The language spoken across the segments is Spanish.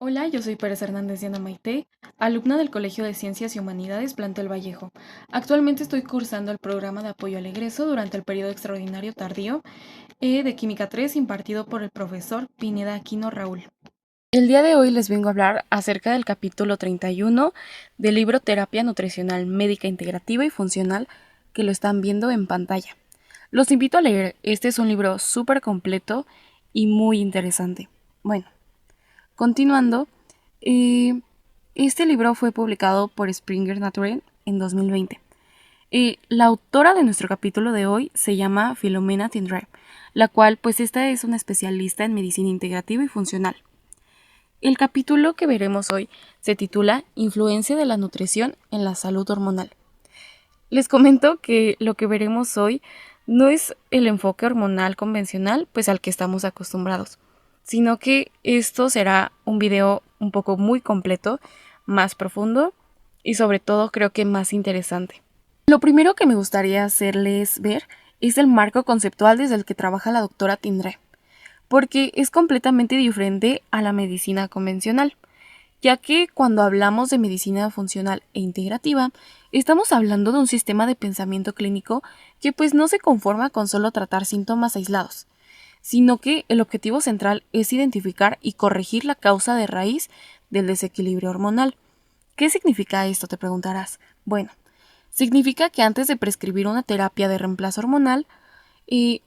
Hola, yo soy Pérez Hernández Diana Maite, alumna del Colegio de Ciencias y Humanidades Plantel Vallejo. Actualmente estoy cursando el programa de apoyo al egreso durante el periodo extraordinario tardío de Química 3 impartido por el profesor Pineda Aquino Raúl. El día de hoy les vengo a hablar acerca del capítulo 31 del libro Terapia Nutricional Médica Integrativa y Funcional que lo están viendo en pantalla. Los invito a leer, este es un libro súper completo y muy interesante. Bueno, continuando, este libro fue publicado por Springer Nature en 2020. La autora de nuestro capítulo de hoy se llama Filomena Tindray, la cual pues esta es una especialista en medicina integrativa y funcional. El capítulo que veremos hoy se titula Influencia de la nutrición en la salud hormonal. Les comento que lo que veremos hoy no es el enfoque hormonal convencional pues al que estamos acostumbrados, sino que esto será un video un poco muy completo, más profundo y sobre todo creo que más interesante. Lo primero que me gustaría hacerles ver es el marco conceptual desde el que trabaja la doctora Tindray, porque es completamente diferente a la medicina convencional, ya que cuando hablamos de medicina funcional e integrativa, estamos hablando de un sistema de pensamiento clínico que pues no se conforma con solo tratar síntomas aislados, sino que el objetivo central es identificar y corregir la causa de raíz del desequilibrio hormonal. ¿Qué significa esto?, te preguntarás. Bueno, significa que antes de prescribir una terapia de reemplazo hormonal,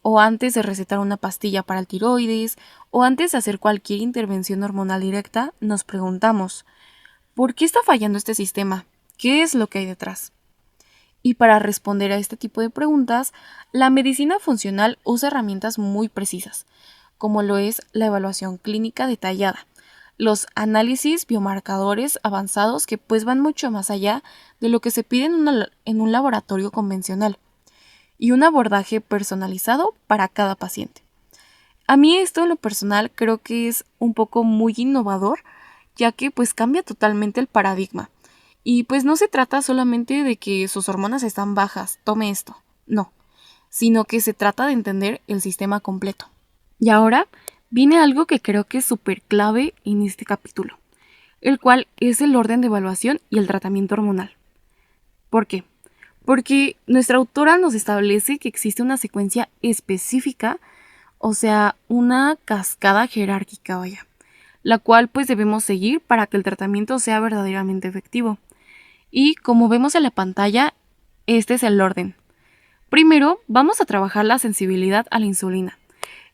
o antes de recetar una pastilla para el tiroides, o antes de hacer cualquier intervención hormonal directa, nos preguntamos, ¿por qué está fallando este sistema? ¿Qué es lo que hay detrás? Y para responder a este tipo de preguntas, la medicina funcional usa herramientas muy precisas, como lo es la evaluación clínica detallada, los análisis biomarcadores avanzados que pues van mucho más allá de lo que se pide en un laboratorio convencional, y un abordaje personalizado para cada paciente. A mí esto en lo personal creo que es un poco muy innovador, ya que pues cambia totalmente el paradigma. Y pues no se trata solamente de que sus hormonas están bajas, tome esto, no, sino que se trata de entender el sistema completo. Y ahora viene algo que creo que es súper clave en este capítulo, el cual es el orden de evaluación y el tratamiento hormonal. ¿Por qué? Porque nuestra autora nos establece que existe una secuencia específica, o sea, una cascada jerárquica, vaya, la cual pues debemos seguir para que el tratamiento sea verdaderamente efectivo. Y como vemos en la pantalla, este es el orden. Primero, vamos a trabajar la sensibilidad a la insulina.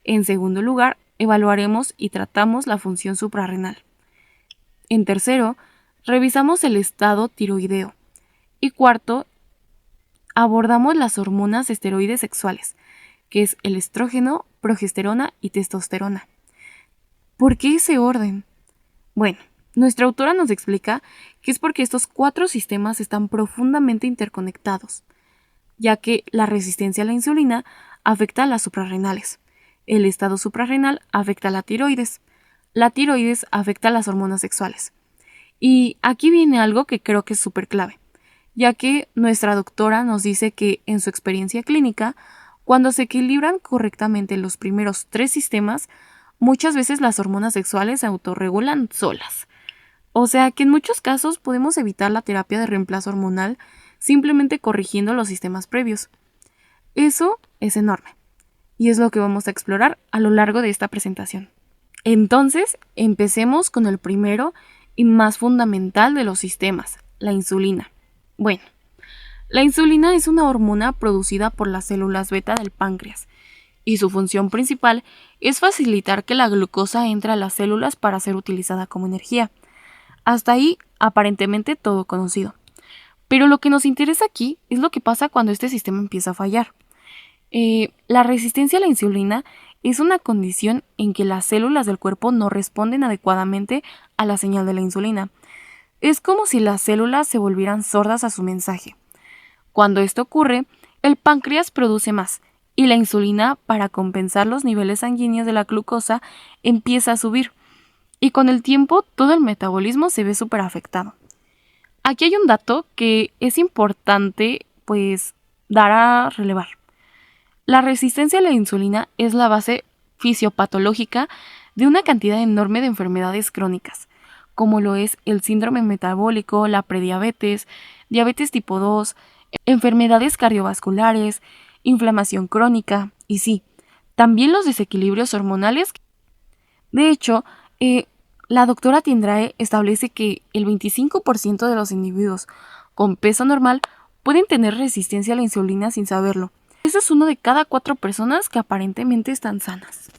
En segundo lugar, evaluaremos y tratamos la función suprarrenal. En tercero, revisamos el estado tiroideo. Y cuarto, abordamos las hormonas esteroides sexuales, que es el estrógeno, progesterona y testosterona. ¿Por qué ese orden? Bueno, nuestra autora nos explica que es porque estos 4 sistemas están profundamente interconectados, ya que la resistencia a la insulina afecta a las suprarrenales, el estado suprarrenal afecta a la tiroides afecta a las hormonas sexuales. Y aquí viene algo que creo que es súper clave, ya que nuestra doctora nos dice que en su experiencia clínica, cuando se equilibran correctamente los primeros 3 sistemas, muchas veces las hormonas sexuales se autorregulan solas. O sea que en muchos casos podemos evitar la terapia de reemplazo hormonal simplemente corrigiendo los sistemas previos. Eso es enorme, y es lo que vamos a explorar a lo largo de esta presentación. Entonces, empecemos con el primero y más fundamental de los sistemas, la insulina. Bueno, la insulina es una hormona producida por las células beta del páncreas, y su función principal es facilitar que la glucosa entre a las células para ser utilizada como energía. Hasta ahí, aparentemente todo conocido. Pero lo que nos interesa aquí es lo que pasa cuando este sistema empieza a fallar. La resistencia a la insulina es una condición en que las células del cuerpo no responden adecuadamente a la señal de la insulina. Es como si las células se volvieran sordas a su mensaje. Cuando esto ocurre, el páncreas produce más, y la insulina, para compensar los niveles sanguíneos de la glucosa, empieza a subir, y con el tiempo todo el metabolismo se ve súper afectado. Aquí hay un dato que es importante, pues, dar a relevar. La resistencia a la insulina es la base fisiopatológica de una cantidad enorme de enfermedades crónicas, como lo es el síndrome metabólico, la prediabetes, diabetes tipo 2, enfermedades cardiovasculares, inflamación crónica y sí, también los desequilibrios hormonales. De hecho, la doctora Tindrae establece que el 25% de los individuos con peso normal pueden tener resistencia a la insulina sin saberlo. Eso es uno de cada 4 personas que aparentemente están sanas.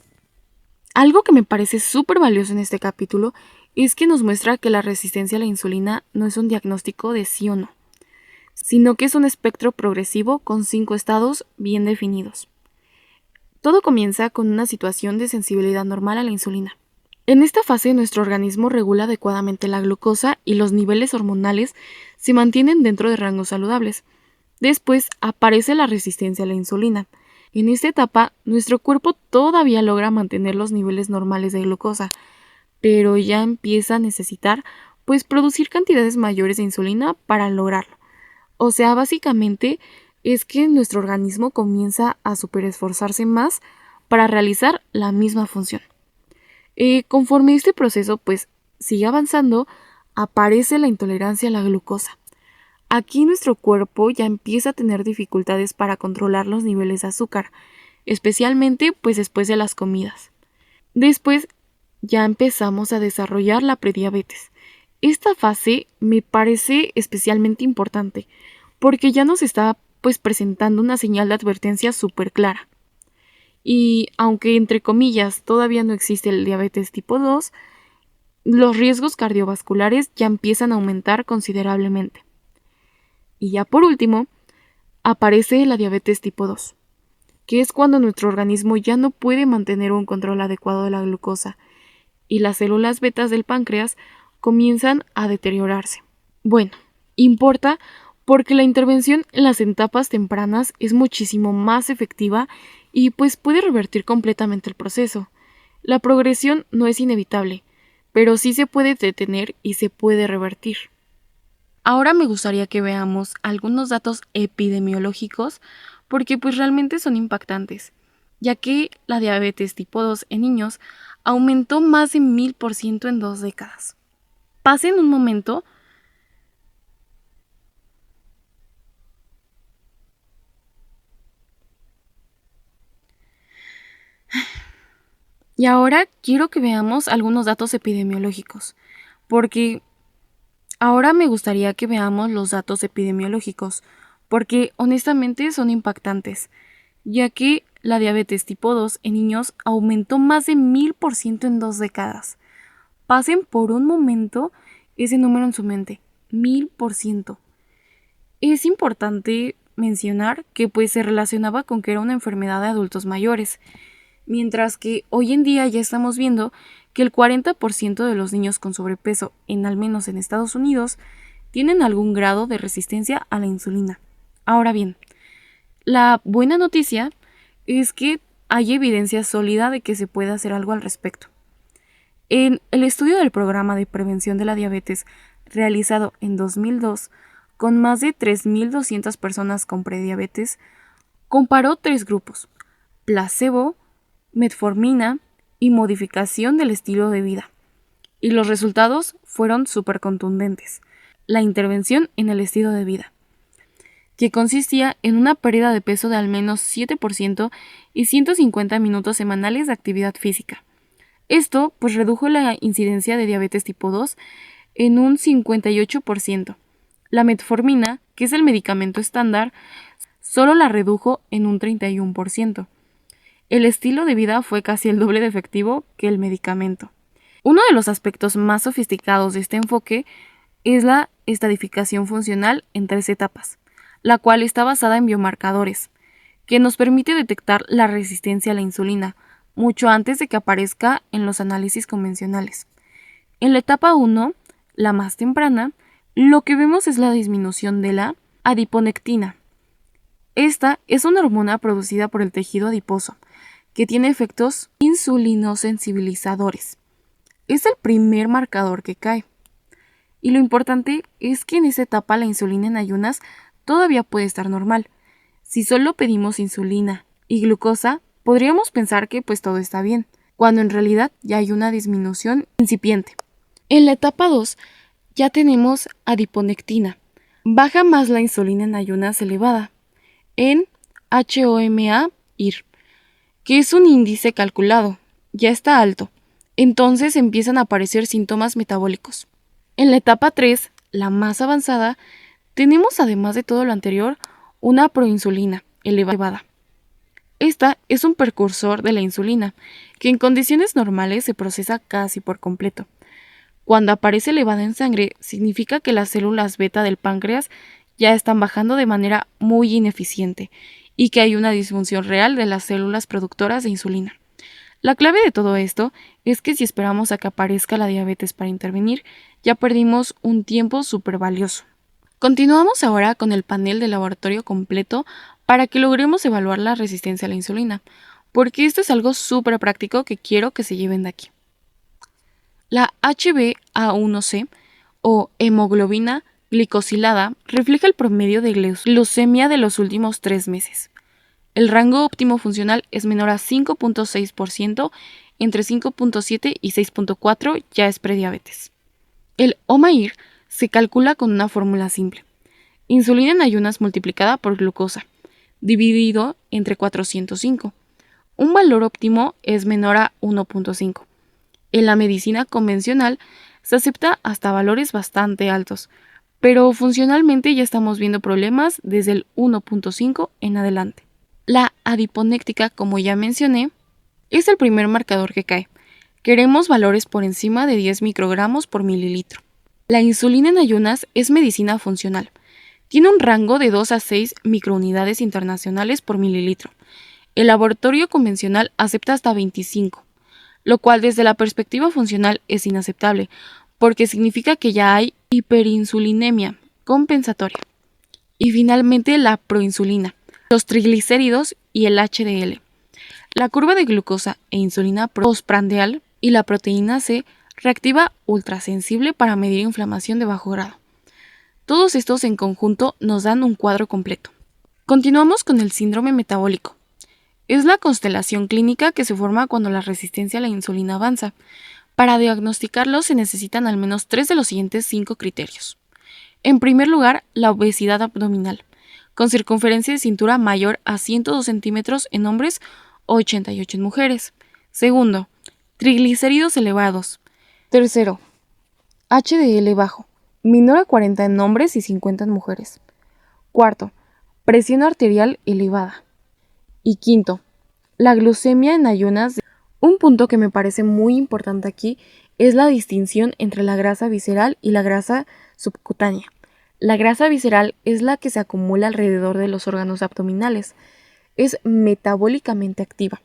Algo que me parece súper valioso en este capítulo es que nos muestra que la resistencia a la insulina no es un diagnóstico de sí o no, sino que es un espectro progresivo con 5 estados bien definidos. Todo comienza con una situación de sensibilidad normal a la insulina. En esta fase nuestro organismo regula adecuadamente la glucosa y los niveles hormonales se mantienen dentro de rangos saludables. Después aparece la resistencia a la insulina. En esta etapa, nuestro cuerpo todavía logra mantener los niveles normales de glucosa, pero ya empieza a necesitar, producir cantidades mayores de insulina para lograrlo. O sea, básicamente es que nuestro organismo comienza a superesforzarse más para realizar la misma función. Conforme este proceso sigue avanzando, aparece la intolerancia a la glucosa. Aquí nuestro cuerpo ya empieza a tener dificultades para controlar los niveles de azúcar, especialmente después de las comidas. Después ya empezamos a desarrollar la prediabetes. Esta fase me parece especialmente importante porque ya nos está presentando una señal de advertencia súper clara. Y aunque entre comillas todavía no existe el diabetes tipo 2, los riesgos cardiovasculares ya empiezan a aumentar considerablemente. Y ya por último, aparece la diabetes tipo 2, que es cuando nuestro organismo ya no puede mantener un control adecuado de la glucosa y las células betas del páncreas comienzan a deteriorarse. Bueno, importa porque la intervención en las etapas tempranas es muchísimo más efectiva y puede revertir completamente el proceso. La progresión no es inevitable, pero sí se puede detener y se puede revertir. Ahora me gustaría que veamos algunos datos epidemiológicos porque realmente son impactantes, ya que la diabetes tipo 2 en niños aumentó más de 1000% en 2 décadas. Pasen un momento. Y ahora quiero que veamos algunos datos epidemiológicos, porque ahora me gustaría que veamos los datos epidemiológicos, porque honestamente son impactantes, ya que la diabetes tipo 2 en niños aumentó más de 1000% en 2 décadas. Pasen por un momento ese número en su mente, 1000%. Es importante mencionar que se relacionaba con que era una enfermedad de adultos mayores, mientras que hoy en día ya estamos viendo que el 40% de los niños con sobrepeso, al menos en Estados Unidos, tienen algún grado de resistencia a la insulina. Ahora bien, la buena noticia es que hay evidencia sólida de que se puede hacer algo al respecto. En el estudio del programa de prevención de la diabetes realizado en 2002 con más de 3.200 personas con prediabetes, comparó 3 grupos: placebo, metformina y modificación del estilo de vida. Y los resultados fueron súper contundentes. La intervención en el estilo de vida, que consistía en una pérdida de peso de al menos 7% y 150 minutos semanales de actividad física. Esto redujo la incidencia de diabetes tipo 2 en un 58%. La metformina, que es el medicamento estándar, solo la redujo en un 31%. El estilo de vida fue casi el doble de efectivo que el medicamento. Uno de los aspectos más sofisticados de este enfoque es la estratificación funcional en 3 etapas, la cual está basada en biomarcadores, que nos permite detectar la resistencia a la insulina mucho antes de que aparezca en los análisis convencionales. En la etapa 1, la más temprana, lo que vemos es la disminución de la adiponectina. Esta es una hormona producida por el tejido adiposo, que tiene efectos insulinosensibilizadores. Es el primer marcador que cae. Y lo importante es que en esa etapa la insulina en ayunas todavía puede estar normal. Si solo pedimos insulina y glucosa, podríamos pensar que todo está bien, cuando en realidad ya hay una disminución incipiente. En la etapa 2 ya tenemos adiponectina. Baja más la insulina en ayunas elevada, en HOMA-IR, que es un índice calculado, ya está alto. Entonces empiezan a aparecer síntomas metabólicos. En la etapa 3, la más avanzada, tenemos además de todo lo anterior, una proinsulina elevada. Esta es un precursor de la insulina, que en condiciones normales se procesa casi por completo. Cuando aparece elevada en sangre, significa que las células beta del páncreas ya están bajando de manera muy ineficiente y que hay una disfunción real de las células productoras de insulina. La clave de todo esto es que si esperamos a que aparezca la diabetes para intervenir, ya perdimos un tiempo súper valioso. Continuamos ahora con el panel de laboratorio completo para que logremos evaluar la resistencia a la insulina, porque esto es algo súper práctico que quiero que se lleven de aquí. La HbA1c o hemoglobina glicosilada refleja el promedio de glucemia de los últimos 3 meses. El rango óptimo funcional es menor a 5.6%, entre 5.7 y 6.4 ya es prediabetes. El OMA-IR se calcula con una fórmula simple. Insulina en ayunas multiplicada por glucosa, dividido entre 405. Un valor óptimo es menor a 1.5. En la medicina convencional se acepta hasta valores bastante altos, pero funcionalmente ya estamos viendo problemas desde el 1.5 en adelante. La adiponéctica, como ya mencioné, es el primer marcador que cae. Queremos valores por encima de 10 microgramos por mililitro. La insulina en ayunas es medicina funcional. Tiene un rango de 2 a 6 microunidades internacionales por mililitro. El laboratorio convencional acepta hasta 25, lo cual desde la perspectiva funcional es inaceptable, porque significa que ya hay hiperinsulinemia compensatoria. Y finalmente la proinsulina, los triglicéridos y el HDL. La curva de glucosa e insulina postprandial y la proteína C reactiva ultrasensible para medir inflamación de bajo grado. Todos estos en conjunto nos dan un cuadro completo. Continuamos con el síndrome metabólico. Es la constelación clínica que se forma cuando la resistencia a la insulina avanza. Para diagnosticarlo se necesitan al menos 3 de los siguientes 5 criterios. En primer lugar, la obesidad abdominal, con circunferencia de cintura mayor a 102 centímetros en hombres o 88 en mujeres. Segundo, triglicéridos elevados. Tercero, HDL bajo, menor a 40 en hombres y 50 en mujeres. Cuarto, presión arterial elevada. Y quinto, la glucemia en ayunas. Un punto que me parece muy importante aquí es la distinción entre la grasa visceral y la grasa subcutánea. La grasa visceral es la que se acumula alrededor de los órganos abdominales. Es metabólicamente activa.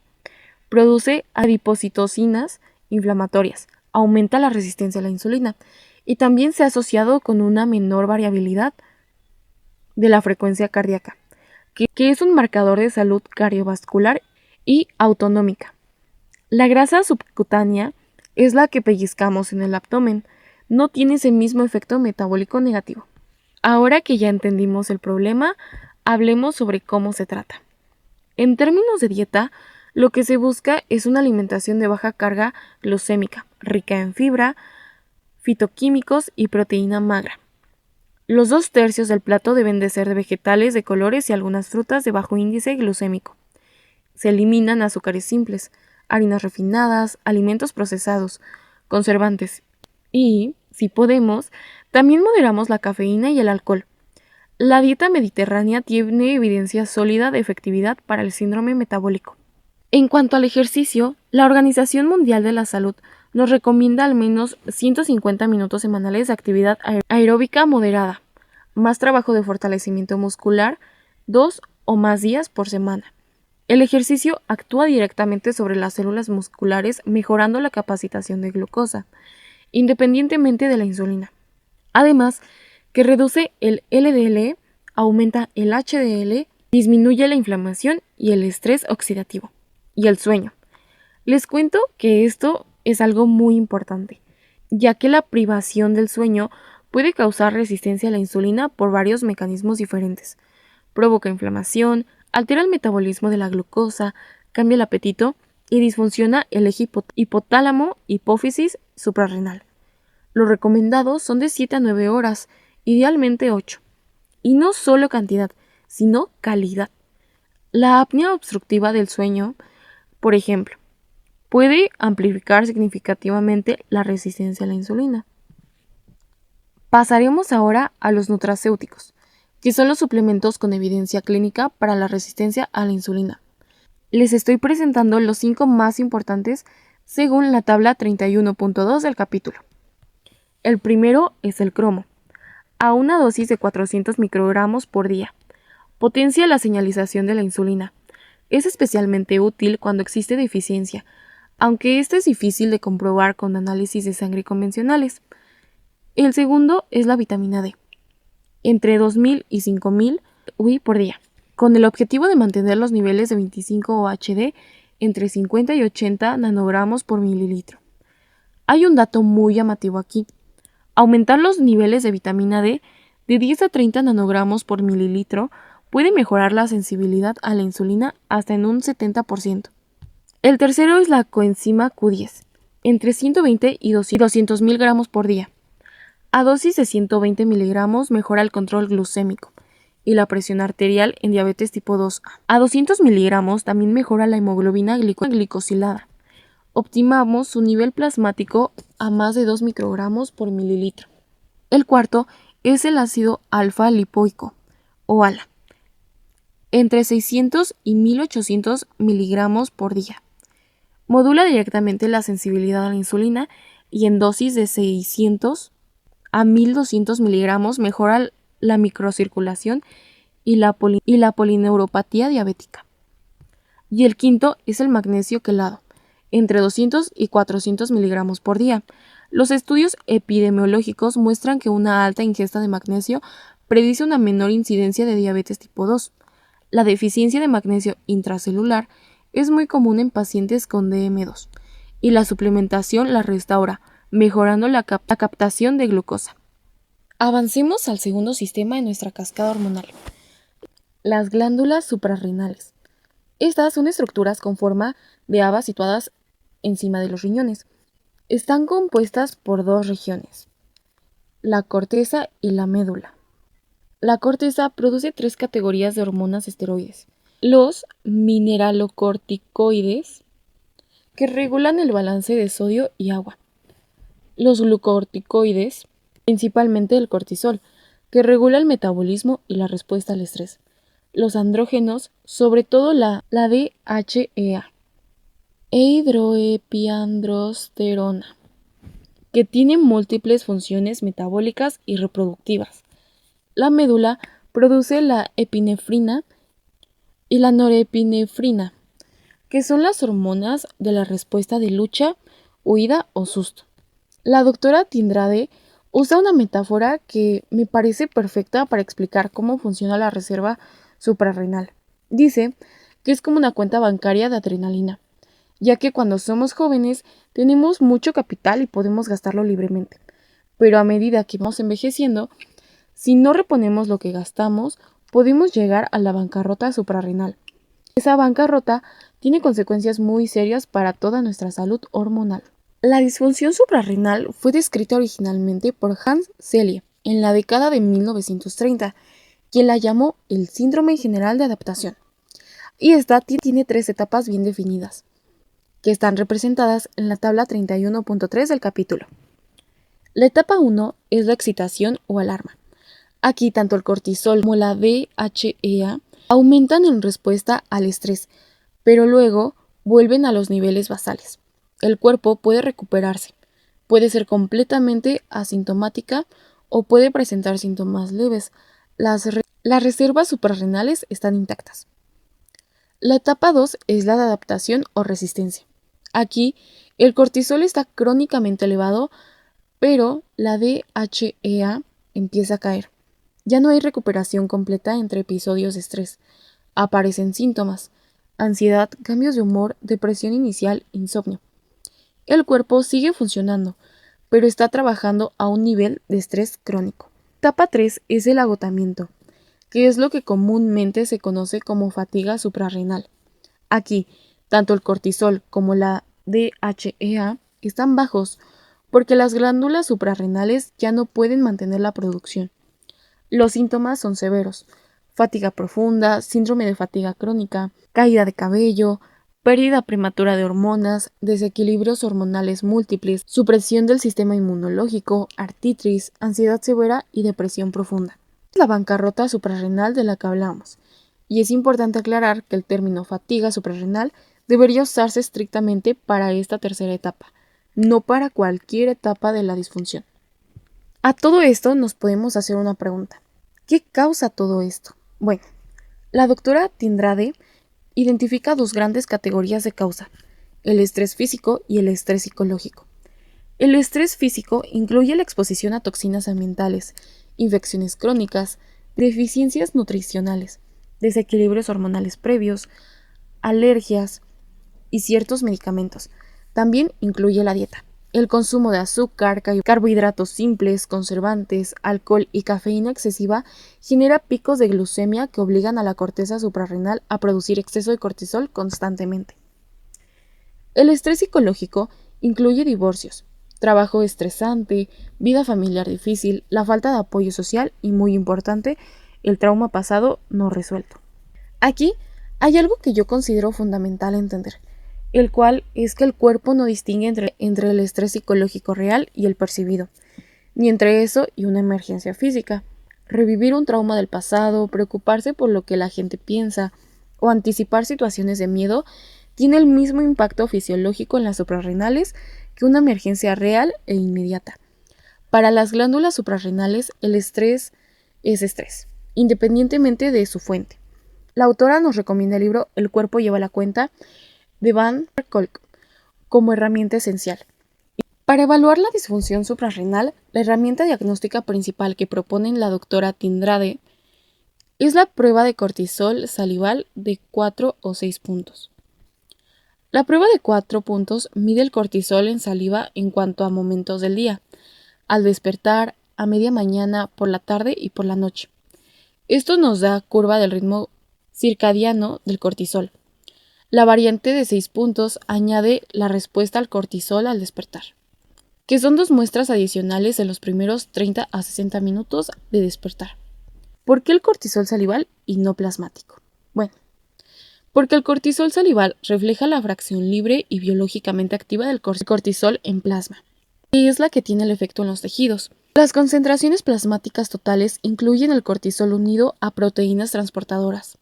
Produce adipocitocinas inflamatorias. Aumenta la resistencia a la insulina. Y también se ha asociado con una menor variabilidad de la frecuencia cardíaca, que es un marcador de salud cardiovascular y autonómica. La grasa subcutánea es la que pellizcamos en el abdomen. No tiene ese mismo efecto metabólico negativo. Ahora que ya entendimos el problema, hablemos sobre cómo se trata. En términos de dieta, lo que se busca es una alimentación de baja carga glucémica, rica en fibra, fitoquímicos y proteína magra. Los 2/3 del plato deben de ser de vegetales de colores y algunas frutas de bajo índice glucémico. Se eliminan azúcares simples, harinas refinadas, alimentos procesados, conservantes y, si podemos, también moderamos la cafeína y el alcohol. La dieta mediterránea tiene evidencia sólida de efectividad para el síndrome metabólico. En cuanto al ejercicio, la Organización Mundial de la Salud nos recomienda al menos 150 minutos semanales de actividad aeróbica moderada, más trabajo de fortalecimiento muscular, 2 o más días por semana. El ejercicio actúa directamente sobre las células musculares, mejorando la capacitación de glucosa, independientemente de la insulina. Además, que reduce el LDL, aumenta el HDL, disminuye la inflamación y el estrés oxidativo. Y el sueño. Les cuento que esto es algo muy importante, ya que la privación del sueño puede causar resistencia a la insulina por varios mecanismos diferentes. Provoca inflamación, altera el metabolismo de la glucosa, cambia el apetito y disfunciona el eje hipotálamo-hipófisis suprarrenal. Los recomendados son de 7 a 9 horas, idealmente 8. Y no solo cantidad, sino calidad. La apnea obstructiva del sueño, por ejemplo, puede amplificar significativamente la resistencia a la insulina. Pasaremos ahora a los nutracéuticos, que son los suplementos con evidencia clínica para la resistencia a la insulina. Les estoy presentando los 5 más importantes según la tabla 31.2 del capítulo. El primero es el cromo, a una dosis de 400 microgramos por día. Potencia la señalización de la insulina. Es especialmente útil cuando existe deficiencia, aunque esto es difícil de comprobar con análisis de sangre convencionales. El segundo es la vitamina D, entre 2000 y 5000 UI por día, con el objetivo de mantener los niveles de 25 OHD entre 50 y 80 nanogramos por mililitro. Hay un dato muy llamativo aquí. Aumentar los niveles de vitamina D de 10 a 30 nanogramos por mililitro puede mejorar la sensibilidad a la insulina hasta en un 70%. El tercero es la coenzima Q10, entre 120 y 200 miligramos por día. A dosis de 120 miligramos mejora el control glucémico y la presión arterial en diabetes tipo 2A. A 200 miligramos también mejora la hemoglobina glicosilada. Optimamos su nivel plasmático a más de 2 microgramos por mililitro. El cuarto es el ácido alfa-lipoico, o ALA, entre 600 y 1800 miligramos por día. Modula directamente la sensibilidad a la insulina y en dosis de 600 a 1200 miligramos mejora la microcirculación y la polineuropatía diabética. Y el quinto es el magnesio quelado, entre 200 y 400 miligramos por día. Los estudios epidemiológicos muestran que una alta ingesta de magnesio predice una menor incidencia de diabetes tipo 2. La deficiencia de magnesio intracelular es muy común en pacientes con DM2 y la suplementación la restaura, mejorando la captación de glucosa. Avancemos al segundo sistema de nuestra cascada hormonal, las glándulas suprarrenales. Estas son estructuras con forma de haba situadas encima de los riñones. Están compuestas por dos regiones, la corteza y la médula. La corteza produce 3 categorías de hormonas esteroides. Los mineralocorticoides, que regulan el balance de sodio y agua. Los glucocorticoides, principalmente el cortisol, que regula el metabolismo y la respuesta al estrés. Los andrógenos, sobre todo la DHEA, e hidroepiandrosterona, que tienen múltiples funciones metabólicas y reproductivas. La médula produce la epinefrina y la norepinefrina, que son las hormonas de la respuesta de lucha, huida o susto. La doctora Tindrade usa una metáfora que me parece perfecta para explicar cómo funciona la reserva suprarrenal. Dice que es como una cuenta bancaria de adrenalina, ya que cuando somos jóvenes tenemos mucho capital y podemos gastarlo libremente. Pero a medida que vamos envejeciendo, si no reponemos lo que gastamos, podemos llegar a la bancarrota suprarrenal. Esa bancarrota tiene consecuencias muy serias para toda nuestra salud hormonal. La disfunción suprarrenal fue descrita originalmente por Hans Selye en la década de 1930, quien la llamó el síndrome general de adaptación. Y esta tiene 3 etapas bien definidas, que están representadas en la tabla 31.3 del capítulo. La etapa 1 es la excitación o alarma. Aquí tanto el cortisol como la DHEA aumentan en respuesta al estrés, pero luego vuelven a los niveles basales. El cuerpo puede recuperarse, puede ser completamente asintomática o puede presentar síntomas leves. Las reservas suprarrenales están intactas. La etapa 2 es la de adaptación o resistencia. Aquí el cortisol está crónicamente elevado, pero la DHEA empieza a caer. Ya no hay recuperación completa entre episodios de estrés. Aparecen síntomas: ansiedad, cambios de humor, depresión inicial, insomnio. El cuerpo sigue funcionando, pero está trabajando a un nivel de estrés crónico. Etapa 3 es el agotamiento, que es lo que comúnmente se conoce como fatiga suprarrenal. Aquí, tanto el cortisol como la DHEA están bajos, porque las glándulas suprarrenales ya no pueden mantener la producción. Los síntomas son severos: fatiga profunda, síndrome de fatiga crónica, caída de cabello, pérdida prematura de hormonas, desequilibrios hormonales múltiples, supresión del sistema inmunológico, artritis, ansiedad severa y depresión profunda. Es la bancarrota suprarrenal de la que hablamos, y es importante aclarar que el término fatiga suprarrenal debería usarse estrictamente para esta tercera etapa, no para cualquier etapa de la disfunción. A todo esto nos podemos hacer una pregunta: ¿qué causa todo esto? Bueno, la doctora Tindrade identifica dos grandes categorías de causa: el estrés físico y el estrés psicológico. El estrés físico incluye la exposición a toxinas ambientales, infecciones crónicas, deficiencias nutricionales, desequilibrios hormonales previos, alergias y ciertos medicamentos. También incluye la dieta. El consumo de azúcar, carbohidratos simples, conservantes, alcohol y cafeína excesiva genera picos de glucemia que obligan a la corteza suprarrenal a producir exceso de cortisol constantemente. El estrés psicológico incluye divorcios, trabajo estresante, vida familiar difícil, la falta de apoyo social y, muy importante, el trauma pasado no resuelto. Aquí hay algo que yo considero fundamental entender, el cual es que el cuerpo no distingue entre el estrés psicológico real y el percibido, ni entre eso y una emergencia física. Revivir un trauma del pasado, preocuparse por lo que la gente piensa o anticipar situaciones de miedo tiene el mismo impacto fisiológico en las suprarrenales que una emergencia real e inmediata. Para las glándulas suprarrenales, el estrés es estrés, independientemente de su fuente. La autora nos recomienda el libro El cuerpo lleva la cuenta, de Van Kolk, como herramienta esencial. Para evaluar la disfunción suprarrenal, la herramienta diagnóstica principal que propone la doctora Tindrade es la prueba de cortisol salival de 4 o 6 puntos. La prueba de 4 puntos mide el cortisol en saliva en cuanto a momentos del día: al despertar, a media mañana, por la tarde y por la noche. Esto nos da curva del ritmo circadiano del cortisol. La variante de 6 puntos añade la respuesta al cortisol al despertar, que son 2 muestras adicionales en los primeros 30 a 60 minutos de despertar. ¿Por qué el cortisol salival y no plasmático? Bueno, porque el cortisol salival refleja la fracción libre y biológicamente activa del cortisol en plasma, que es la que tiene el efecto en los tejidos. Las concentraciones plasmáticas totales incluyen el cortisol unido a proteínas transportadoras,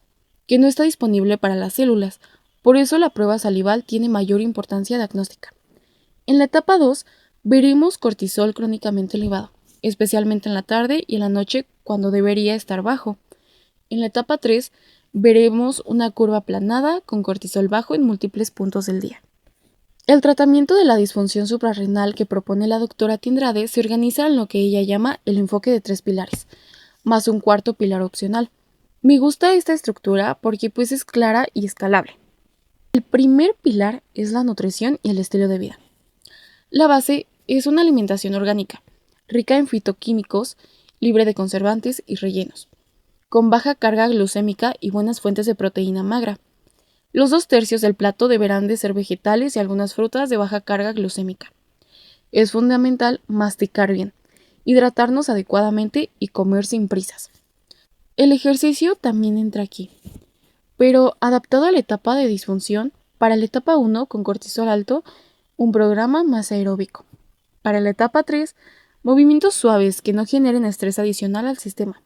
que no está disponible para las células. Por eso la prueba salival tiene mayor importancia diagnóstica. En la etapa 2 veremos cortisol crónicamente elevado, especialmente en la tarde y en la noche cuando debería estar bajo. En la etapa 3 veremos una curva aplanada con cortisol bajo en múltiples puntos del día. El tratamiento de la disfunción suprarrenal que propone la doctora Tindrade se organiza en lo que ella llama el enfoque de 3 pilares, más un cuarto pilar opcional. Me gusta esta estructura porque pues es clara y escalable. El primer pilar es la nutrición y el estilo de vida. La base es una alimentación orgánica, rica en fitoquímicos, libre de conservantes y rellenos, con baja carga glucémica y buenas fuentes de proteína magra. Los 2/3 del plato deberán de ser vegetales y algunas frutas de baja carga glucémica. Es fundamental masticar bien, hidratarnos adecuadamente y comer sin prisas. El ejercicio también entra aquí, pero adaptado a la etapa de disfunción. Para la etapa 1, con cortisol alto, un programa más aeróbico. Para la etapa 3, movimientos suaves que no generen estrés adicional al sistema.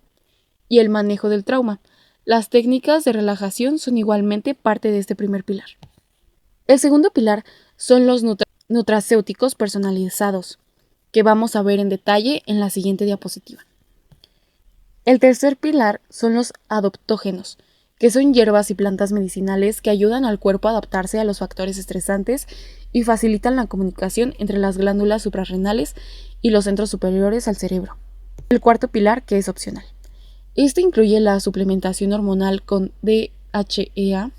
Y el manejo del trauma. Las técnicas de relajación son igualmente parte de este primer pilar. El segundo pilar son los nutracéuticos personalizados, que vamos a ver en detalle en la siguiente diapositiva. El tercer pilar son los adaptógenos, que son hierbas y plantas medicinales que ayudan al cuerpo a adaptarse a los factores estresantes y facilitan la comunicación entre las glándulas suprarrenales y los centros superiores al cerebro. El cuarto pilar, que es opcional. Este incluye la suplementación hormonal con DHEA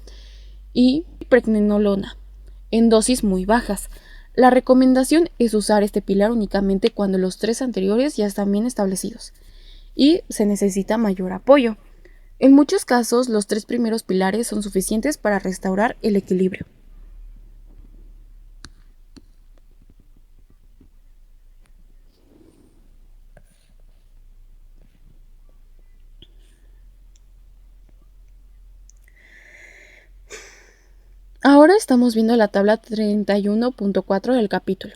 y pregnenolona en dosis muy bajas. La recomendación es usar este pilar únicamente cuando los 3 anteriores ya están bien establecidos y se necesita mayor apoyo. En muchos casos, los 3 primeros pilares son suficientes para restaurar el equilibrio. estamos viendo la tabla 31.4 del capítulo,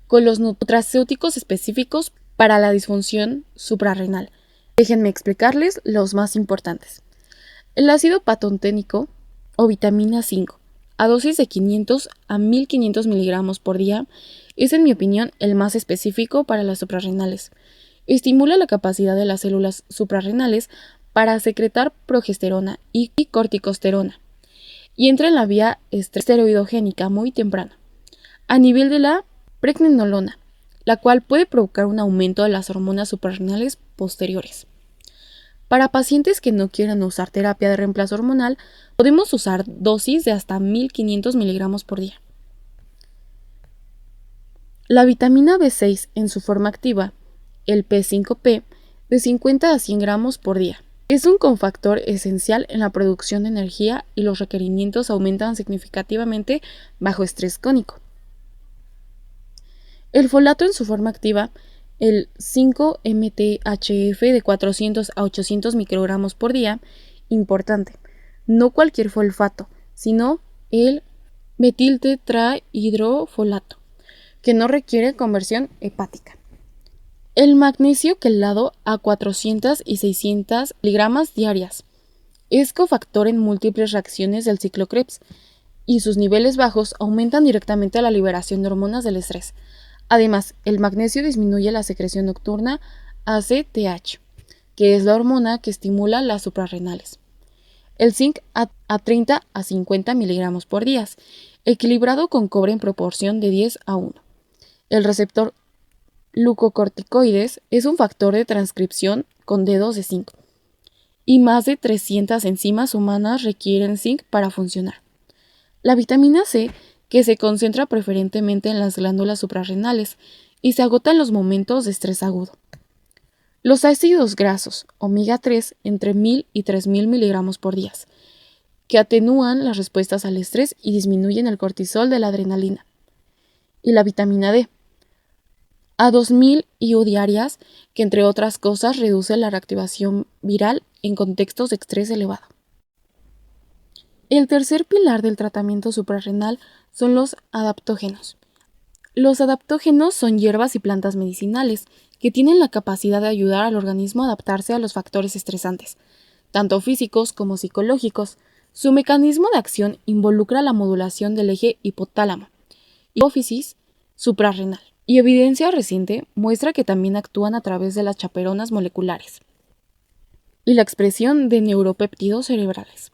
con los nutracéuticos específicos para la disfunción suprarrenal. Déjenme explicarles los más importantes. El ácido pantoténico o vitamina 5, a dosis de 500 a 1500 miligramos por día, es en mi opinión el más específico para las suprarrenales. Estimula la capacidad de las células suprarrenales para secretar progesterona y corticosterona y entra en la vía esteroidogénica muy temprana, a nivel de la pregnenolona, la cual puede provocar un aumento de las hormonas suprarrenales posteriores. Para pacientes que no quieran usar terapia de reemplazo hormonal, podemos usar dosis de hasta 1500 miligramos por día. La vitamina B6 en su forma activa, el P5P, de 50 a 100 gramos por día. Es un cofactor esencial en la producción de energía y los requerimientos aumentan significativamente bajo estrés crónico. El folato en su forma activa, el 5-MTHF de 400 a 800 microgramos por día, importante, no cualquier fosfato, sino el metiltetrahidrofolato, que no requiere conversión hepática. El magnesio quelado a 400 y 600 miligramos diarias. Es cofactor en múltiples reacciones del ciclo Krebs y sus niveles bajos aumentan directamente la liberación de hormonas del estrés. Además, el magnesio disminuye la secreción nocturna ACTH, que es la hormona que estimula las suprarrenales. El zinc a 30 a 50 miligramos por día, equilibrado con cobre en proporción de 10 a 1. El receptor glucocorticoides es un factor de transcripción con dedos de zinc, y más de 300 enzimas humanas requieren zinc para funcionar. La vitamina C, que se concentra preferentemente en las glándulas suprarrenales y se agota en los momentos de estrés agudo. Los ácidos grasos, omega 3, entre 1000 y 3000 miligramos por día, que atenúan las respuestas al estrés y disminuyen el cortisol de la adrenalina. Y la vitamina D, a 2000 IU diarias, que entre otras cosas reduce la reactivación viral en contextos de estrés elevado. El tercer pilar del tratamiento suprarrenal son los adaptógenos. Los adaptógenos son hierbas y plantas medicinales que tienen la capacidad de ayudar al organismo a adaptarse a los factores estresantes, tanto físicos como psicológicos. Su mecanismo de acción involucra la modulación del eje hipotálamo, hipófisis suprarrenal, y evidencia reciente muestra que también actúan a través de las chaperonas moleculares y la expresión de neuropéptidos cerebrales.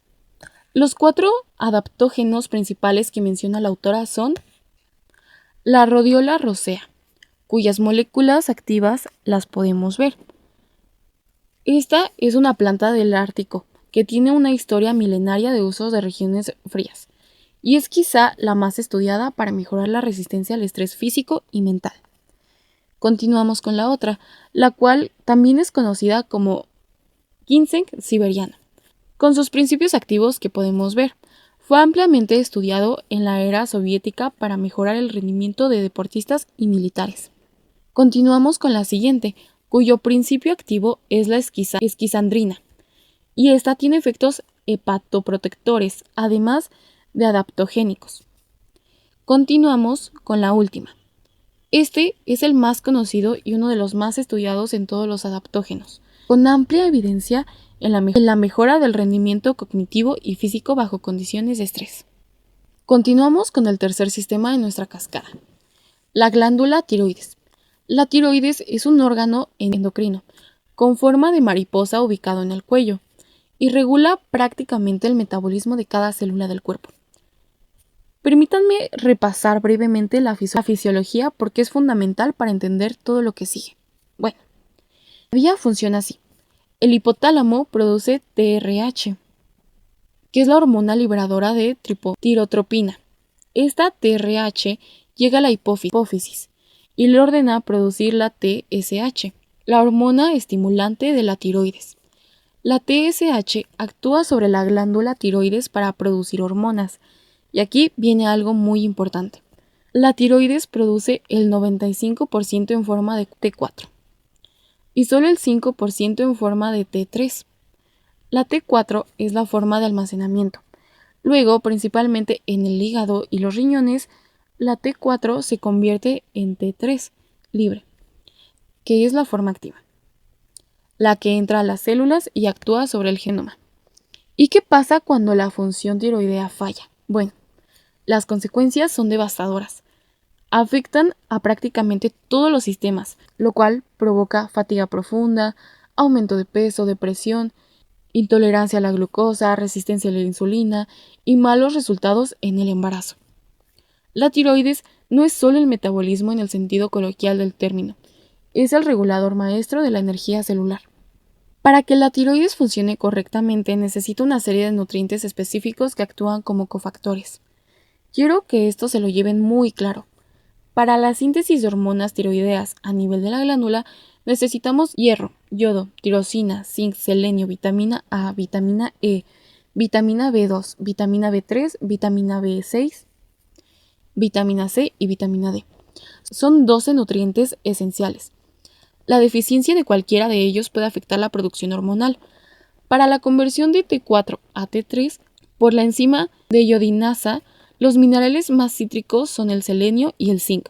Los 4 adaptógenos principales que menciona la autora son la Rhodiola rosea, cuyas moléculas activas las podemos ver. Esta es una planta del Ártico que tiene una historia milenaria de usos de regiones frías y es quizá la más estudiada para mejorar la resistencia al estrés físico y mental. Continuamos con la otra, la cual también es conocida como ginseng siberiano, con sus principios activos que podemos ver. Fue ampliamente estudiado en la era soviética para mejorar el rendimiento de deportistas y militares. Continuamos con la siguiente, cuyo principio activo es la esquizandrina, y esta tiene efectos hepatoprotectores, además de adaptogénicos. Continuamos con la última. Este es el más conocido y uno de los más estudiados en todos los adaptógenos, con amplia evidencia en la mejora del rendimiento cognitivo y físico bajo condiciones de estrés. Continuamos con el tercer sistema de nuestra cascada, la glándula tiroides. La tiroides es un órgano endocrino con forma de mariposa ubicado en el cuello y regula prácticamente el metabolismo de cada célula del cuerpo. Permítanme repasar brevemente la fisiología porque es fundamental para entender todo lo que sigue. Bueno, la vía funciona así. El hipotálamo produce TRH, que es la hormona liberadora de tirotropina. Esta TRH llega a la hipófisis y le ordena producir la TSH, la hormona estimulante de la tiroides. La TSH actúa sobre la glándula tiroides para producir hormonas. Y aquí viene algo muy importante. La tiroides produce el 95% en forma de T4 y solo el 5% en forma de T3. La T4 es la forma de almacenamiento. Luego, principalmente en el hígado y los riñones, la T4 se convierte en T3 libre, que es la forma activa, la que entra a las células y actúa sobre el genoma. ¿Y qué pasa cuando la función tiroidea falla? Bueno, las consecuencias son devastadoras. Afectan a prácticamente todos los sistemas, lo cual provoca fatiga profunda, aumento de peso, depresión, intolerancia a la glucosa, resistencia a la insulina y malos resultados en el embarazo. La tiroides no es solo el metabolismo en el sentido coloquial del término, es el regulador maestro de la energía celular. Para que la tiroides funcione correctamente necesita una serie de nutrientes específicos que actúan como cofactores. Quiero que esto se lo lleven muy claro. Para la síntesis de hormonas tiroideas a nivel de la glándula necesitamos hierro, yodo, tirosina, zinc, selenio, vitamina A, vitamina E, vitamina B2, vitamina B3, vitamina B6, vitamina C y vitamina D. Son 12 nutrientes esenciales. La deficiencia de cualquiera de ellos puede afectar la producción hormonal. Para la conversión de T4 a T3 por la enzima de iodinasa, los minerales más cítricos son el selenio y el zinc.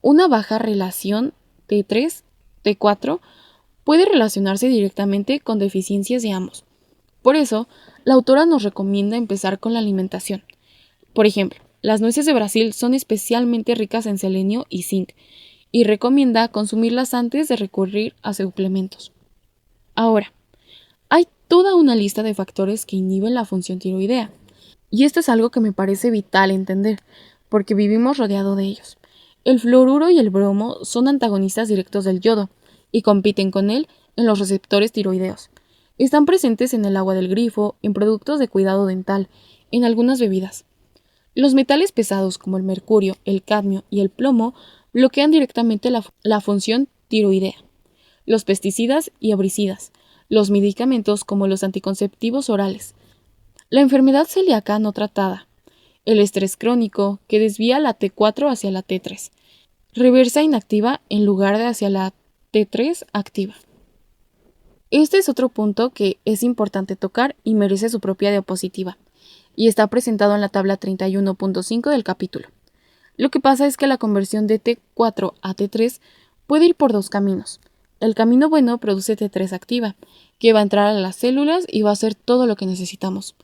Una baja relación T3-T4 puede relacionarse directamente con deficiencias de ambos. Por eso, la autora nos recomienda empezar con la alimentación. Por ejemplo, las nueces de Brasil son especialmente ricas en selenio y zinc, y recomienda consumirlas antes de recurrir a suplementos. Ahora, hay toda una lista de factores que inhiben la función tiroidea, y esto es algo que me parece vital entender, porque vivimos rodeado de ellos. El fluoruro y el bromo son antagonistas directos del yodo, y compiten con él en los receptores tiroideos. Están presentes en el agua del grifo, en productos de cuidado dental, en algunas bebidas. Los metales pesados como el mercurio, el cadmio y el plomo bloquean directamente la función tiroidea. Los pesticidas y herbicidas, los medicamentos como los anticonceptivos orales, la enfermedad celíaca no tratada, el estrés crónico que desvía la T4 hacia la T3, reversa inactiva en lugar de hacia la T3 activa. Este es otro punto que es importante tocar y merece su propia diapositiva, y está presentado en la tabla 31.5 del capítulo. Lo que pasa es que la conversión de T4 a T3 puede ir por dos caminos. El camino bueno produce T3 activa, que va a entrar a las células y va a hacer todo lo que necesitamos.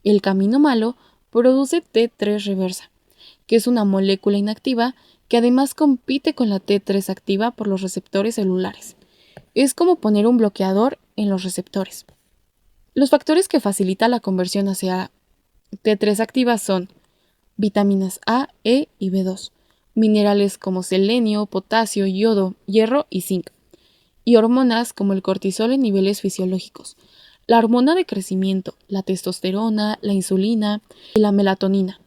El camino malo produce T3 reversa, que es una molécula inactiva que además compite con la T3 activa por los receptores celulares. Es como poner un bloqueador en los receptores. Los factores que facilitan la conversión hacia T3 activa son vitaminas A, E y B2, minerales como selenio, potasio, yodo, hierro y zinc, y hormonas como el cortisol en niveles fisiológicos, la hormona de crecimiento, la testosterona, la insulina y la melatonina.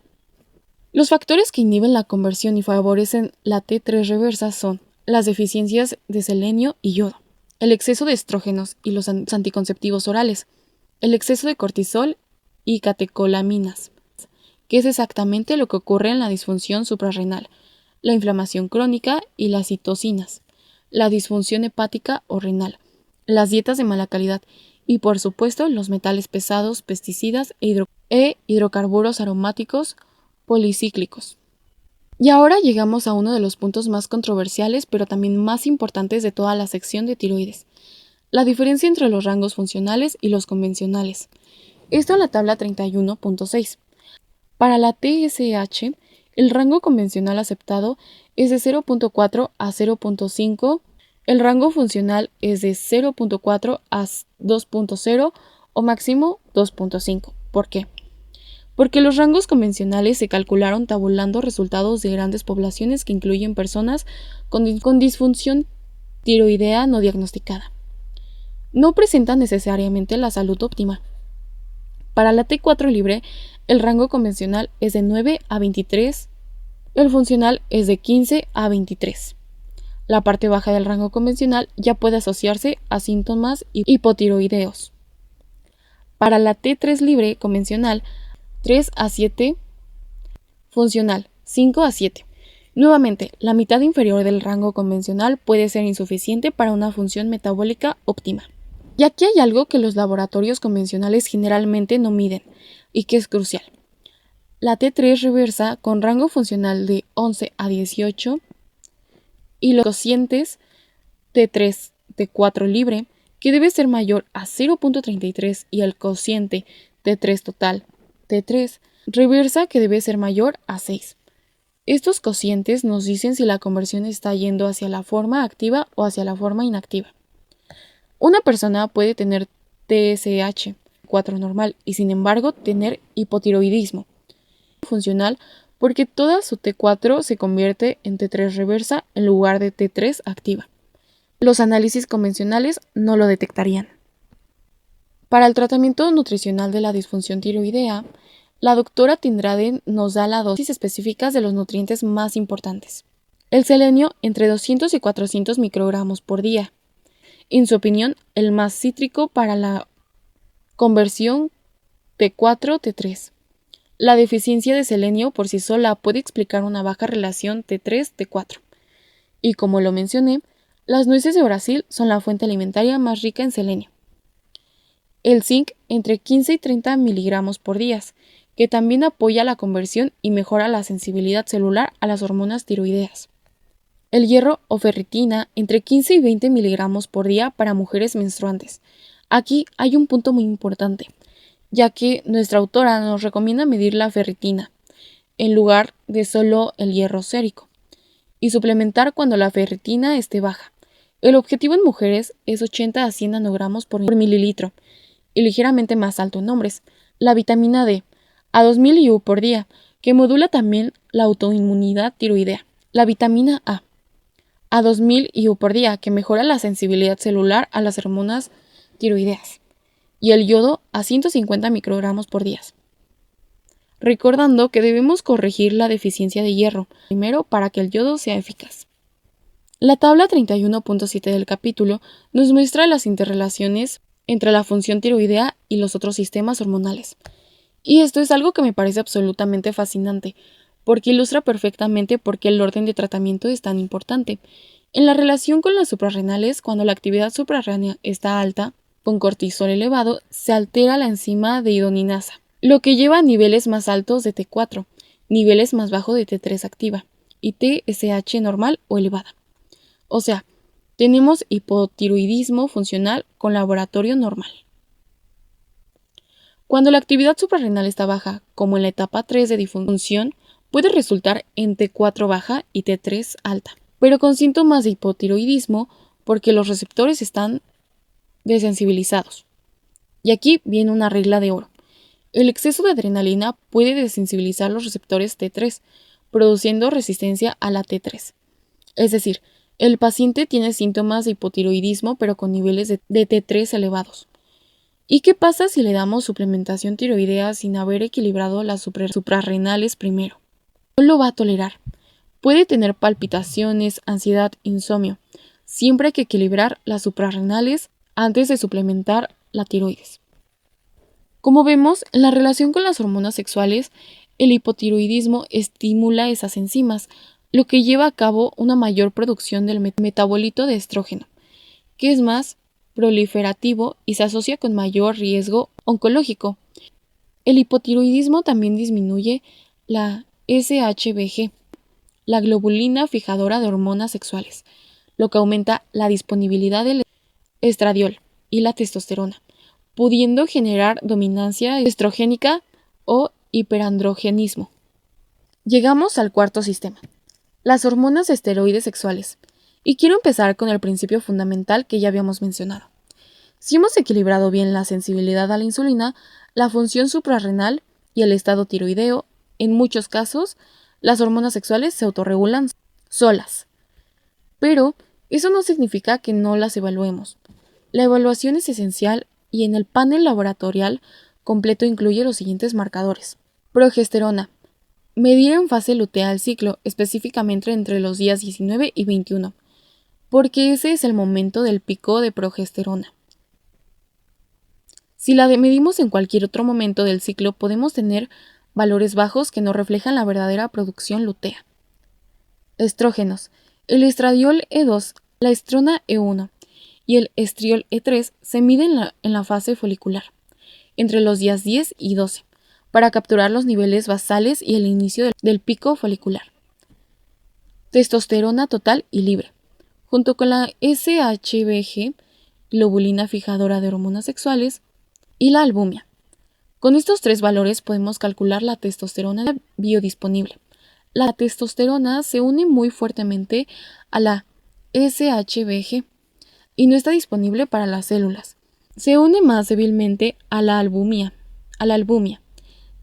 Los factores que inhiben la conversión y favorecen la T3 reversa son las deficiencias de selenio y yodo, el exceso de estrógenos y los anticonceptivos orales, el exceso de cortisol y catecolaminas, que es exactamente lo que ocurre en la disfunción suprarrenal, la inflamación crónica y las citocinas, la disfunción hepática o renal, las dietas de mala calidad y, por supuesto, los metales pesados, pesticidas e hidrocarburos aromáticos policíclicos. Y ahora llegamos a uno de los puntos más controversiales, pero también más importantes de toda la sección de tiroides, la diferencia entre los rangos funcionales y los convencionales. Esto en la tabla 31.6. Para la TSH, el rango convencional aceptado es de 0.4 a 0.5, el rango funcional es de 0.4 a 2.0 o máximo 2.5. ¿Por qué? Porque los rangos convencionales se calcularon tabulando resultados de grandes poblaciones que incluyen personas con disfunción tiroidea no diagnosticada. No presentan necesariamente la salud óptima. Para la T4 libre, el rango convencional es de 9 a 23, el funcional es de 15 a 23. La parte baja del rango convencional ya puede asociarse a síntomas hipotiroideos. Para la T3 libre convencional, 3 a 7, funcional, 5 a 7. Nuevamente, la mitad inferior del rango convencional puede ser insuficiente para una función metabólica óptima. Y aquí hay algo que los laboratorios convencionales generalmente no miden y que es crucial. la T3 reversa con rango funcional de 11 a 18 y los cocientes T3, T4 libre, que debe ser mayor a 0.33 y el cociente T3 total, T3, reversa que debe ser mayor a 6. Estos cocientes nos dicen si la conversión está yendo hacia la forma activa o hacia la forma inactiva. Una persona puede tener TSH, 4 normal, y sin embargo tener hipotiroidismo funcional porque toda su T4 se convierte en T3 reversa en lugar de T3 activa. Los análisis convencionales no lo detectarían. Para el tratamiento nutricional de la disfunción tiroidea, la doctora Tindraden nos da las dosis específicas de los nutrientes más importantes. El selenio entre 200 y 400 microgramos por día. En su opinión, el más cítrico para la conversión T4-T3. La deficiencia de selenio por sí sola puede explicar una baja relación T3-T4. Y como lo mencioné, las nueces de Brasil son la fuente alimentaria más rica en selenio. El zinc entre 15 y 30 miligramos por día, que también apoya la conversión y mejora la sensibilidad celular a las hormonas tiroideas. El hierro o ferritina entre 15 y 20 miligramos por día para mujeres menstruantes. Aquí hay un punto muy importante, ya que nuestra autora nos recomienda medir la ferritina en lugar de solo el hierro sérico y suplementar cuando la ferritina esté baja. El objetivo en mujeres es 80 a 100 nanogramos por mililitro y ligeramente más alto en hombres. La vitamina D a 2000 IU por día, que modula también la autoinmunidad tiroidea. La vitamina A 2000 IU por día, que mejora la sensibilidad celular a las hormonas tiroideas. Y el yodo a 150 microgramos por día. Recordando que debemos corregir la deficiencia de hierro primero para que el yodo sea eficaz. La tabla 31.7 del capítulo nos muestra las interrelaciones entre la función tiroidea y los otros sistemas hormonales. Y esto es algo que me parece absolutamente fascinante, porque ilustra perfectamente por qué el orden de tratamiento es tan importante. En la relación con las suprarrenales, cuando la actividad suprarrenal está alta, con cortisol elevado, se altera la enzima de idoninasa, lo que lleva a niveles más altos de T4, niveles más bajos de T3 activa y TSH normal o elevada. O sea, tenemos hipotiroidismo funcional con laboratorio normal. Cuando la actividad suprarrenal está baja, como en la etapa 3 de disfunción, puede resultar en T4 baja y T3 alta, pero con síntomas de hipotiroidismo porque los receptores están desensibilizados. Y aquí viene una regla de oro. El exceso de adrenalina puede desensibilizar los receptores T3, produciendo resistencia a la T3. Es decir, el paciente tiene síntomas de hipotiroidismo pero con niveles de T3 elevados. ¿Y qué pasa si le damos suplementación tiroidea sin haber equilibrado las suprarrenales primero? No lo va a tolerar. Puede tener palpitaciones, ansiedad, insomnio. Siempre hay que equilibrar las suprarrenales antes de suplementar la tiroides. Como vemos, en la relación con las hormonas sexuales, el hipotiroidismo estimula esas enzimas, lo que lleva a cabo una mayor producción del metabolito de estrógeno, que es más proliferativo y se asocia con mayor riesgo oncológico. El hipotiroidismo también disminuye la SHBG, la globulina fijadora de hormonas sexuales, lo que aumenta la disponibilidad del estradiol y la testosterona, pudiendo generar dominancia estrogénica o hiperandrogenismo. Llegamos al cuarto sistema, las hormonas esteroides sexuales, y quiero empezar con el principio fundamental que ya habíamos mencionado. Si hemos equilibrado bien la sensibilidad a la insulina, la función suprarrenal y el estado tiroideo, en muchos casos, las hormonas sexuales se autorregulan solas. Pero eso no significa que no las evaluemos. La evaluación es esencial y en el panel laboratorial completo incluye los siguientes marcadores. Progesterona. Medir en fase luteal ciclo, específicamente entre los días 19 y 21, porque ese es el momento del pico de progesterona. Si la medimos en cualquier otro momento del ciclo, podemos tener valores bajos que no reflejan la verdadera producción lútea. Estrógenos. El estradiol E2, la estrona E1 y el estriol E3 se miden en la fase folicular, entre los días 10 y 12, para capturar los niveles basales y el inicio del pico folicular. Testosterona total y libre, junto con la SHBG, globulina fijadora de hormonas sexuales, y la albumina. Con estos tres valores podemos calcular la testosterona biodisponible. La testosterona se une muy fuertemente a la SHBG y no está disponible para las células. Se une más débilmente a la albumina,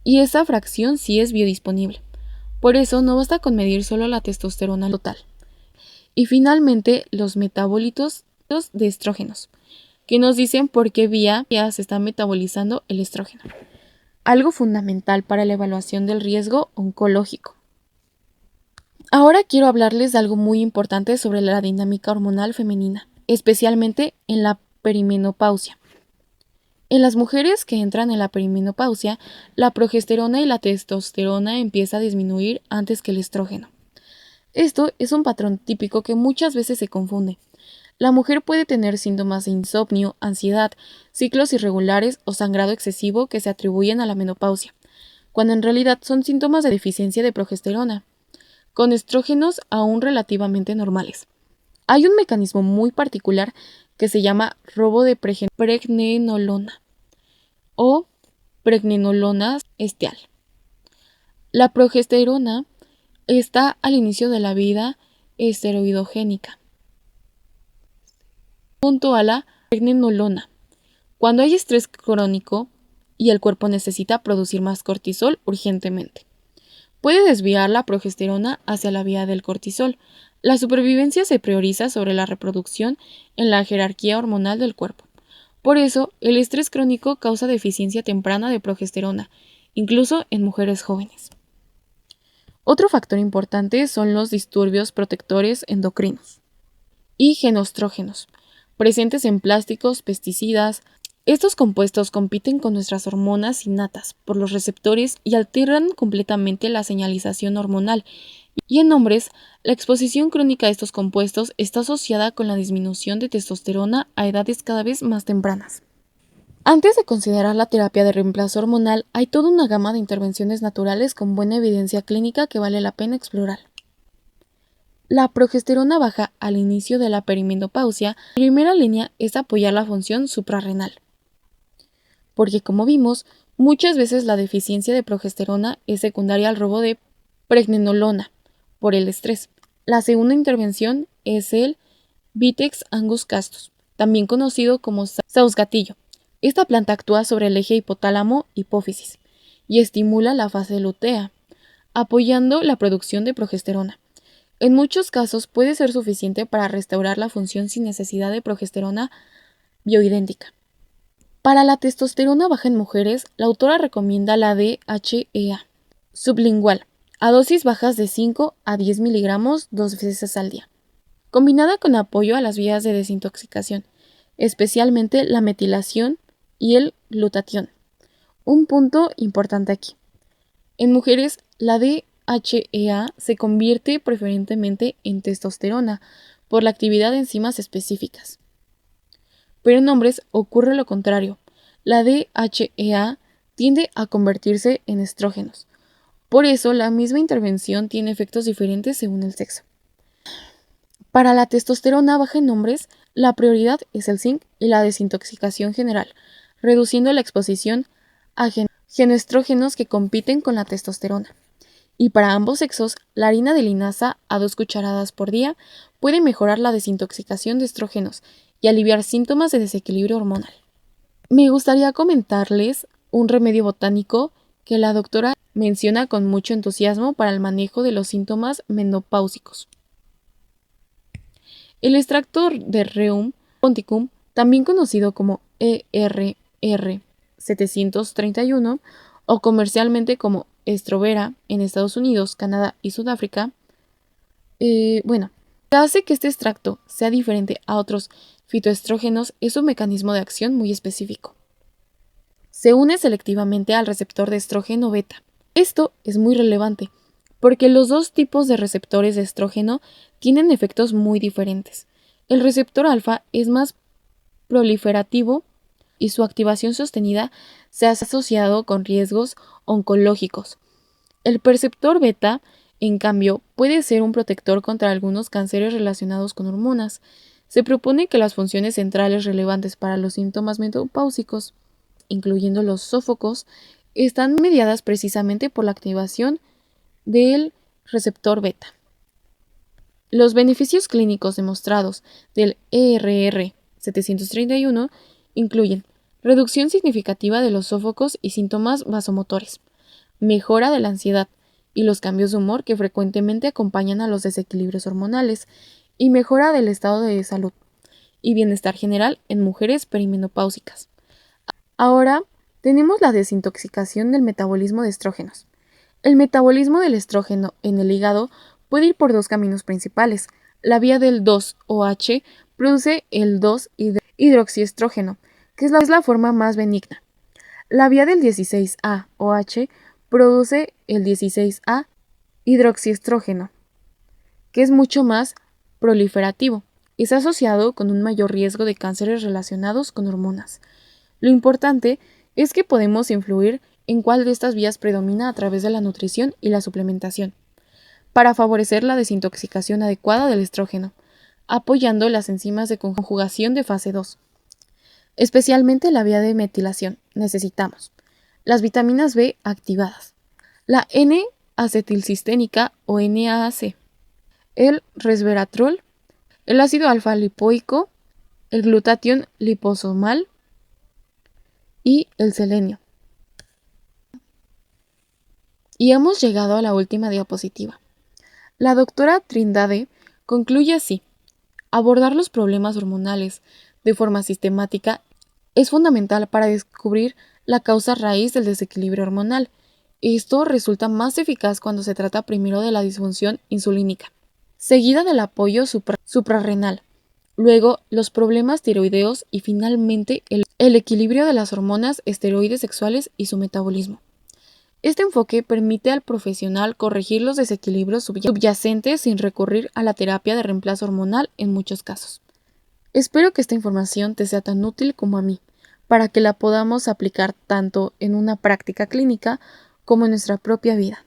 y esa fracción sí es biodisponible. Por eso no basta con medir solo la testosterona total. Y finalmente los metabolitos de estrógenos, que nos dicen por qué vía se está metabolizando el estrógeno. Algo fundamental para la evaluación del riesgo oncológico. Ahora quiero hablarles de algo muy importante sobre la dinámica hormonal femenina, especialmente en la perimenopausia. En las mujeres que entran en la perimenopausia, la progesterona y la testosterona empieza a disminuir antes que el estrógeno. Esto es un patrón típico que muchas veces se confunde. La mujer puede tener síntomas de insomnio, ansiedad, ciclos irregulares o sangrado excesivo que se atribuyen a la menopausia, cuando en realidad son síntomas de deficiencia de progesterona, con estrógenos aún relativamente normales. Hay un mecanismo muy particular que se llama robo de pregnenolona o pregnenolona esteal. La progesterona está al inicio de la vida esteroidogénica, junto a la pregnenolona, cuando hay estrés crónico y el cuerpo necesita producir más cortisol urgentemente. Puede desviar la progesterona hacia la vía del cortisol. La supervivencia se prioriza sobre la reproducción en la jerarquía hormonal del cuerpo. Por eso, el estrés crónico causa deficiencia temprana de progesterona, incluso en mujeres jóvenes. Otro factor importante son los disturbios protectores endocrinos y genostrógenos, presentes en plásticos, pesticidas. Estos compuestos compiten con nuestras hormonas innatas por los receptores y alteran completamente la señalización hormonal. Y en hombres, la exposición crónica a estos compuestos está asociada con la disminución de testosterona a edades cada vez más tempranas. Antes de considerar la terapia de reemplazo hormonal, hay toda una gama de intervenciones naturales con buena evidencia clínica que vale la pena explorar. La progesterona baja al inicio de la perimenopausia. En primera línea es apoyar la función suprarrenal, porque como vimos, muchas veces la deficiencia de progesterona es secundaria al robo de pregnenolona por el estrés. La segunda intervención es el Vitex angus castus, también conocido como sausgatillo. Esta planta actúa sobre el eje hipotálamo-hipófisis y estimula la fase lútea, apoyando la producción de progesterona. En muchos casos puede ser suficiente para restaurar la función sin necesidad de progesterona bioidéntica. Para la testosterona baja en mujeres, la autora recomienda la DHEA sublingual, a dosis bajas de 5 a 10 miligramos 2 veces al día, combinada con apoyo a las vías de desintoxicación, especialmente la metilación y el glutatión. Un punto importante aquí. En mujeres, la DHEA se convierte preferentemente en testosterona por la actividad de enzimas específicas. Pero en hombres ocurre lo contrario. La DHEA tiende a convertirse en estrógenos. Por eso, la misma intervención tiene efectos diferentes según el sexo. Para la testosterona baja en hombres, la prioridad es el zinc y la desintoxicación general, reduciendo la exposición a genoestrógenos que compiten con la testosterona. Y para ambos sexos, la harina de linaza a 2 cucharadas por día puede mejorar la desintoxicación de estrógenos y aliviar síntomas de desequilibrio hormonal. Me gustaría comentarles un remedio botánico que la doctora menciona con mucho entusiasmo para el manejo de los síntomas menopáusicos. El extracto de Rheum ponticum, también conocido como ERR 731 o comercialmente como Estrovera en Estados Unidos, Canadá y Sudáfrica, hace que este extracto sea diferente a otros fitoestrógenos es un mecanismo de acción muy específico. Se une selectivamente al receptor de estrógeno beta. Esto es muy relevante porque los dos tipos de receptores de estrógeno tienen efectos muy diferentes. El receptor alfa es más proliferativo y su activación sostenida se ha asociado con riesgos oncológicos. El perceptor beta, en cambio, puede ser un protector contra algunos cánceres relacionados con hormonas. Se propone que las funciones centrales relevantes para los síntomas menopáusicos, incluyendo los sofocos, están mediadas precisamente por la activación del receptor beta. Los beneficios clínicos demostrados del ERR 731 incluyen reducción significativa de los sofocos y síntomas vasomotores, mejora de la ansiedad y los cambios de humor que frecuentemente acompañan a los desequilibrios hormonales, y mejora del estado de salud y bienestar general en mujeres perimenopáusicas. Ahora tenemos la desintoxicación del metabolismo de estrógenos. El metabolismo del estrógeno en el hígado puede ir por dos caminos principales. La vía del 2-OH produce el 2-hidroxiestrógeno, que es la forma más benigna. La vía del 16-A-OH produce el 16-A-hidroxiestrógeno, que es mucho más proliferativo. Es asociado con un mayor riesgo de cánceres relacionados con hormonas. Lo importante es que podemos influir en cuál de estas vías predomina a través de la nutrición y la suplementación, para favorecer la desintoxicación adecuada del estrógeno, apoyando las enzimas de conjugación de fase 2. Especialmente la vía de metilación necesitamos las vitaminas B activadas, la N-acetilcisténica o NAC, el resveratrol, el ácido alfa-lipoico, el glutatión liposomal y el selenio. Y hemos llegado a la última diapositiva. La doctora Trindade concluye así: abordar los problemas hormonales de forma sistemática es fundamental para descubrir la causa raíz del desequilibrio hormonal. Esto resulta más eficaz cuando se trata primero de la disfunción insulínica, seguida del apoyo suprarrenal, luego los problemas tiroideos y finalmente el equilibrio de las hormonas esteroides sexuales y su metabolismo. Este enfoque permite al profesional corregir los desequilibrios subyacentes sin recurrir a la terapia de reemplazo hormonal en muchos casos. Espero que esta información te sea tan útil como a mí, para que la podamos aplicar tanto en una práctica clínica como en nuestra propia vida.